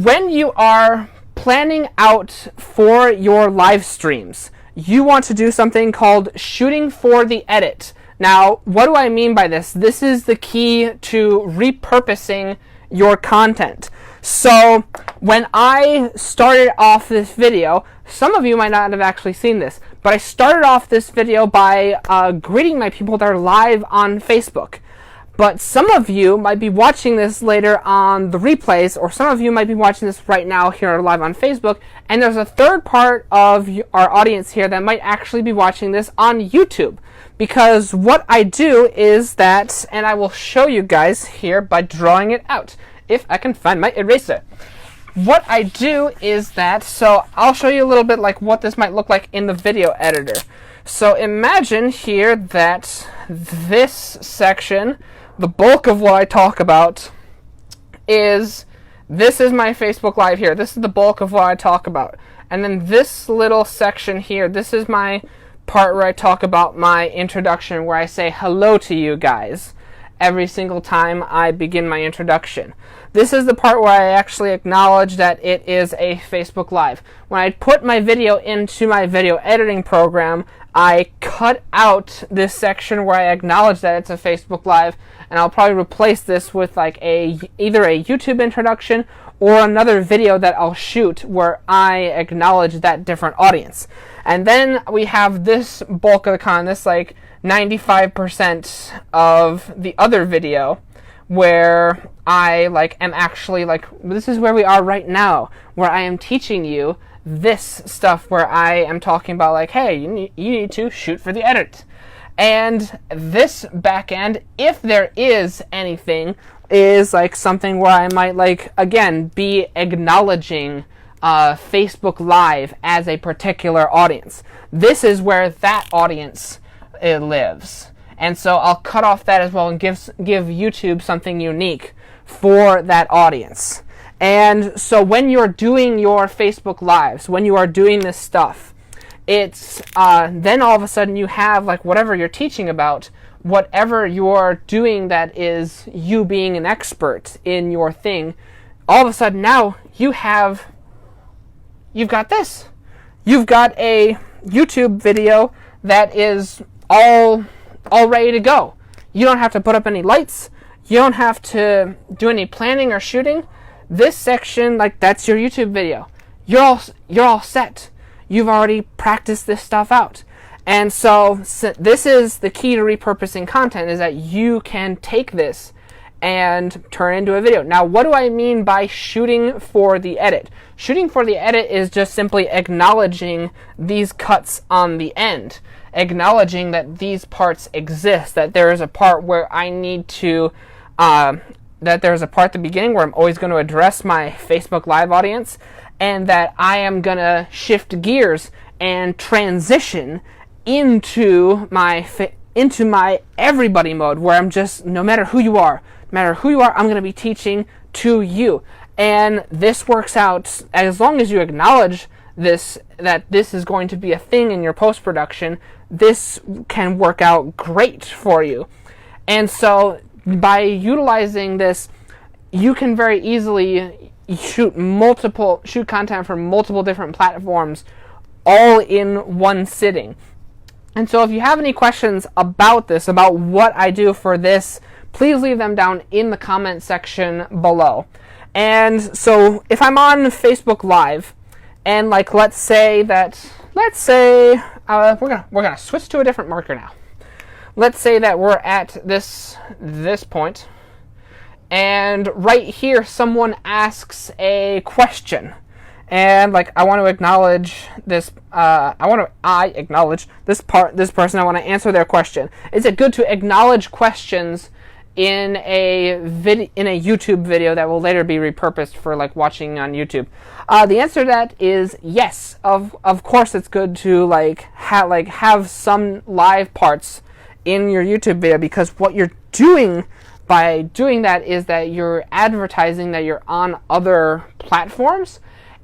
when you are planning out for your live streams, you want to do something called shooting for the edit. Now, what do I mean by this? This is the key to repurposing your content. So, when I started off this video, some of you might not have actually seen this, but I started off this video by greeting my people that are live on Facebook. But some of you might be watching this later on the replays, or some of you might be watching this right now here live on Facebook, and there's a third part of our audience here that might actually be watching this on YouTube. Because what I do is that, and I will show you guys here by drawing it out, if I can find my eraser. What I do is that, so I'll show you a little bit like what this might look like in the video editor. So imagine here that this section, the bulk of what I talk about is, this is my Facebook Live here. This is the bulk of what I talk about. And then this little section here, this is my part where I talk about my introduction, where I say hello to you guys every single time I begin my introduction. This is the part where I actually acknowledge that it is a Facebook Live. When I put my video into my video editing program, I cut out this section where I acknowledge that it's a Facebook Live, and I'll probably replace this with like either a YouTube introduction or another video that I'll shoot where I acknowledge that different audience. And then we have this bulk of the content, this like 95% of the other video, where I am actually this is where we are right now, where I am teaching you this stuff, where I am talking about hey, you need to shoot for the edit. And this back end, if there is anything, is something where I might again be acknowledging Facebook Live as a particular audience. This is where that audience lives. And so I'll cut off that as well and give YouTube something unique for that audience. And so when you're doing your Facebook Lives, when you are doing this stuff, it's then all of a sudden you have whatever you're teaching about, whatever you're doing that is you being an expert in your thing, all of a sudden now you've got this. You've got a YouTube video that is all ready to go. You don't have to put up any lights. You don't have to do any planning or shooting. This section, that's your YouTube video. You're all set. You've already practiced this stuff out. And so this is the key to repurposing content, is that you can take this and turn it into a video. Now, what do I mean by shooting for the edit? Shooting for the edit is just simply acknowledging these cuts on the end, acknowledging that these parts exist, that there is a part where I need to, that there's a part at the beginning where I'm always going to address my Facebook Live audience, and that I am going to shift gears and transition into my everybody mode, where I'm just, no matter who you are, I'm going to be teaching to you. And this works out as long as you acknowledge this, that this is going to be a thing in your post-production. This can work out great for you. And so by utilizing this, you can very easily shoot content from multiple different platforms all in one sitting. And so if you have any questions about this, about what I do for this, please leave them down in the comment section below. And so if I'm on Facebook Live, and let's say we're gonna switch to a different marker now. Let's say that we're at this point, and right here someone asks a question, and I want to acknowledge this. I acknowledge this person. I want to answer their question. Is it good to acknowledge questions in a YouTube video that will later be repurposed for watching on YouTube? The answer to that is yes. Of course, it's good to have some live parts in your YouTube video, because what you're doing by doing that is that you're advertising that you're on other platforms,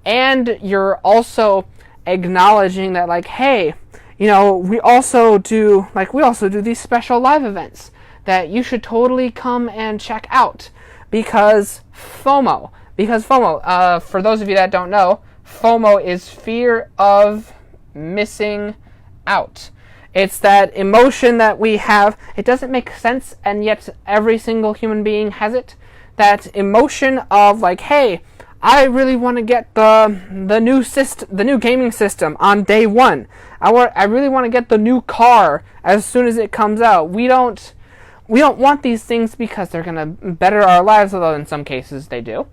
and you're also acknowledging that hey, we also do these special live events that you should totally come and check out, because FOMO, Because FOMO, for those of you that don't know, FOMO is fear of missing out. It's that emotion that we have. It doesn't make sense, and yet every single human being has it. That emotion of like, hey, I really want to get the new gaming system on day one. I really want to get the new car as soon as it comes out. We don't want these things because they're gonna better our lives, although in some cases they do.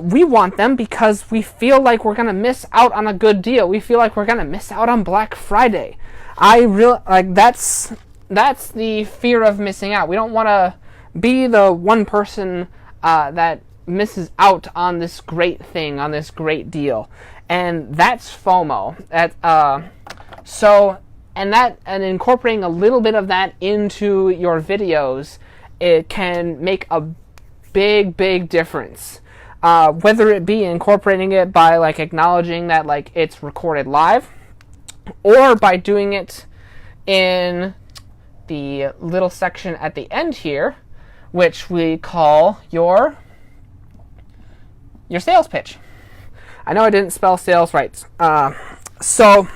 We want them because we feel like we're gonna miss out on a good deal. We feel like we're gonna miss out on Black Friday. That's the fear of missing out. We don't want to be the one person that misses out on this great thing, on this great deal, and that's FOMO. And incorporating a little bit of that into your videos, it can make a big difference. Whether it be incorporating it by like acknowledging that like it's recorded live, or by doing it in the little section at the end here, which we call your sales pitch. I know I didn't spell sales right. Pardon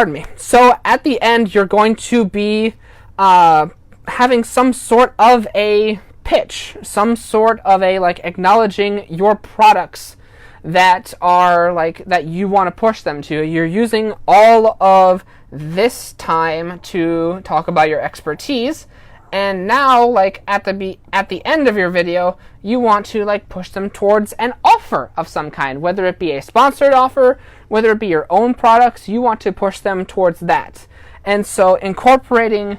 me. So at the end, you're going to be having some sort of a pitch, some sort of a like acknowledging your products that are like that you want to push them to. You're using all of this time to talk about your expertise, and now like at the end of your video, you want to like push them towards an offer of some kind, whether it be a sponsored offer, whether it be your own products. You want to push them towards that. And so incorporating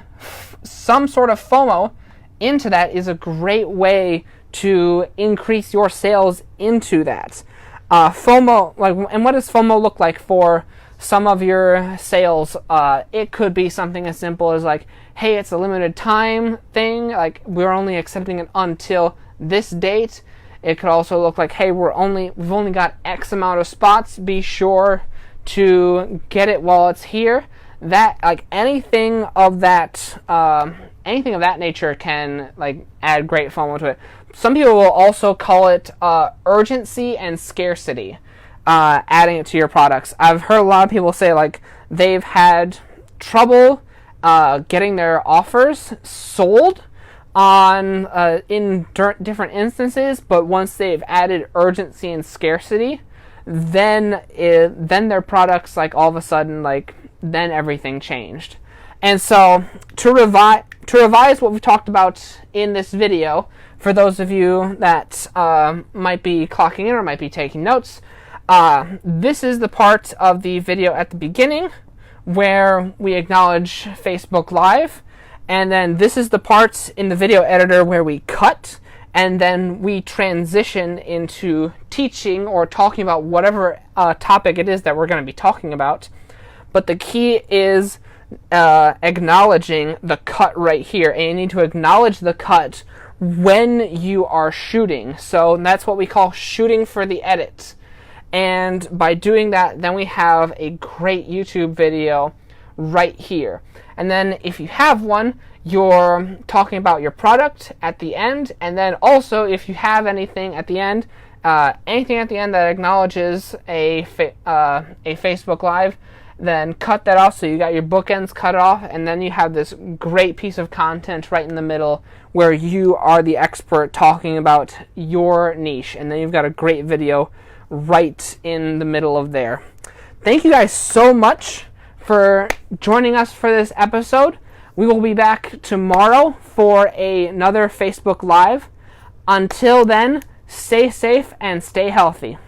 some sort of FOMO into that is a great way to increase your sales into that. FOMO, and what does FOMO look like for some of your sales? It could be something as simple as like, hey, it's a limited time thing, like we're only accepting it until this date. It could also look like, hey, we've only got X amount of spots, be sure to get it while it's here. That like anything of that nature can like add great FOMO to it. Some people will also call it urgency and scarcity, adding it to your products. I've heard a lot of people say like they've had trouble getting their offers sold on in different instances, but once they've added urgency and scarcity, then their products like all of a sudden like then everything changed. And so to revise what we talked about in this video, for those of you that might be clocking in or might be taking notes, this is the part of the video at the beginning where we acknowledge Facebook Live, and then this is the part in the video editor where we cut, and then we transition into teaching or talking about whatever topic it is that we're going to be talking about. But the key is acknowledging the cut right here, and you need to acknowledge the cut when you are shooting. So that's what we call shooting for the edit. And by doing that, then we have a great YouTube video right here. And then if you have one, you're talking about your product at the end, and then also if you have anything at the end that acknowledges a Facebook Live, then cut that off so you got your bookends cut off, and then you have this great piece of content right in the middle where you are the expert talking about your niche, and then you've got a great video right in the middle of there. Thank you guys so much for joining us for this episode. We will be back tomorrow for another Facebook Live. Until then, stay safe and stay healthy.